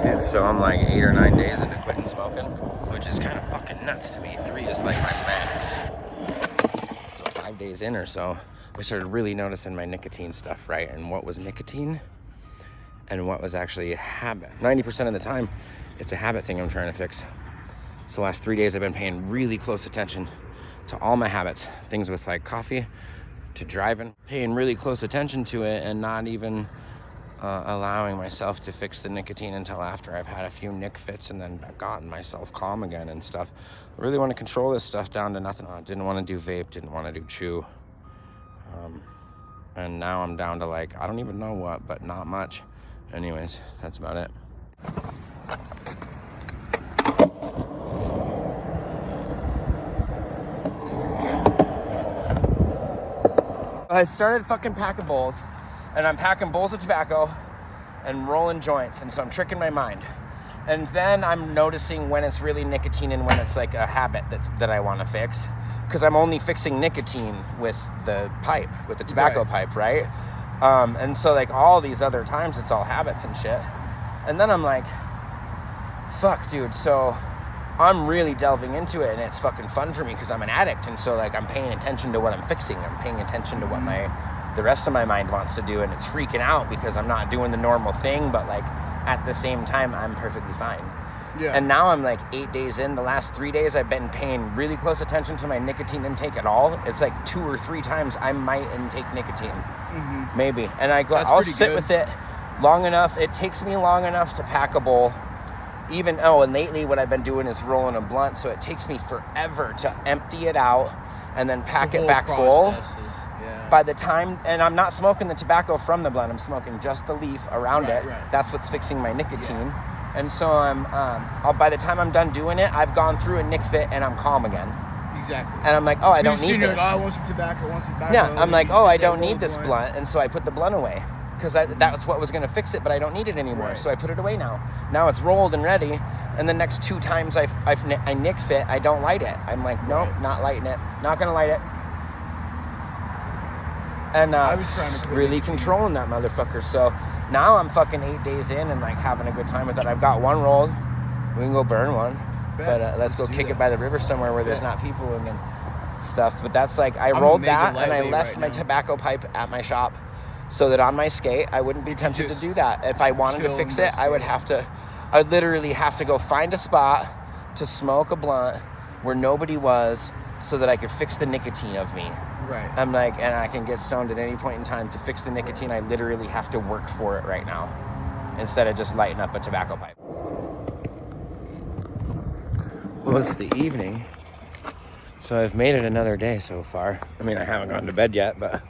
Dude, so I'm like 8 or 9 days into quitting smoking, which is kind of fucking nuts to me. 3 is like my max. So 5 days in or so, I started really noticing my nicotine stuff, right? And what was nicotine and what was actually a habit. 90% of the time, it's a habit thing I'm trying to fix. So the last 3 days, I've been paying really close attention to all my habits. Things with like coffee to driving, paying really close attention to it and not even allowing myself to fix the nicotine until after I've had a few nic fits and then gotten myself calm again and stuff. I really want to control this stuff down to nothing. Didn't want to do vape, didn't want to do chew. And now I'm down to like, I don't even know what, but not much. Anyways, that's about it. I started fucking packing bowls, and I'm packing bowls of tobacco and rolling joints, and so I'm tricking my mind. And then I'm noticing when it's really nicotine and when it's like a habit that I want to fix, because I'm only fixing nicotine with the pipe, with the tobacco pipe, right? And so like all these other times it's all habits and shit. And then I'm like, fuck, dude, so I'm really delving into it, and it's fucking fun for me because I'm an addict, and so like I'm paying attention to what I'm fixing. I'm paying attention to what the rest of my mind wants to do, and it's freaking out because I'm not doing the normal thing, but like at the same time I'm perfectly fine. Yeah. And now I'm like 8 days in. The last 3 days I've been paying really close attention to my nicotine intake at all. It's like 2 or 3 times I might intake nicotine, maybe, and I'll sit with it long enough. It takes me long enough to pack a bowl. And lately what I've been doing is rolling a blunt, so it takes me forever to empty it out and then pack it back full. Yeah. By the time, and I'm not smoking the tobacco from the blunt, I'm smoking just the leaf around it. Right. That's what's fixing my nicotine. Yeah. And so by the time I'm done doing it, I've gone through a nic fit and I'm calm again. Exactly. And I'm like, oh, I don't need this. I want some tobacco, Yeah, I'm like, oh, I don't need this blunt, and so I put the blunt away. Because that's what was going to fix it, but I don't need it anymore. Right. So I put it away now. Now it's rolled and ready. And the next 2 times I nic fit, I don't light it. I'm like, nope, not lighting it. Not going to light it. And I was trying to really controlling that motherfucker. So now I'm fucking 8 days in and like having a good time with it. I've got one rolled. We can go burn one. But let's go kick it by the river somewhere where there's not people and stuff. But that's like, I rolled that and I left my tobacco pipe at my shop, so that on my skate, I wouldn't be tempted to do that. If I wanted to fix it, I'd literally have to go find a spot to smoke a blunt where nobody was, so that I could fix the nicotine of me. Right. I'm like, and I can get stoned at any point in time. To fix the nicotine, I literally have to work for it right now, instead of just lighting up a tobacco pipe. Well, it's the evening, so I've made it another day so far. I mean, I haven't gone to bed yet, but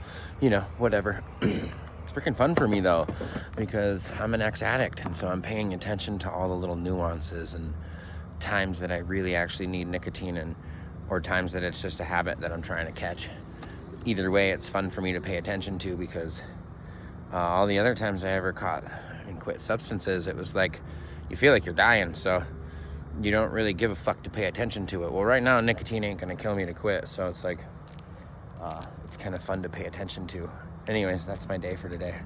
whatever. It's freaking fun for me though, because I'm an ex-addict, and so I'm paying attention to all the little nuances and times that I really actually need nicotine, or times that it's just a habit that I'm trying to catch. Either way, it's fun for me to pay attention to, because all the other times I ever caught and quit substances, it was like you feel like you're dying, so you don't really give a fuck to pay attention to it. Well, right now nicotine ain't gonna kill me to quit, so it's like it's kind of fun to pay attention to. Anyways, that's my day for today.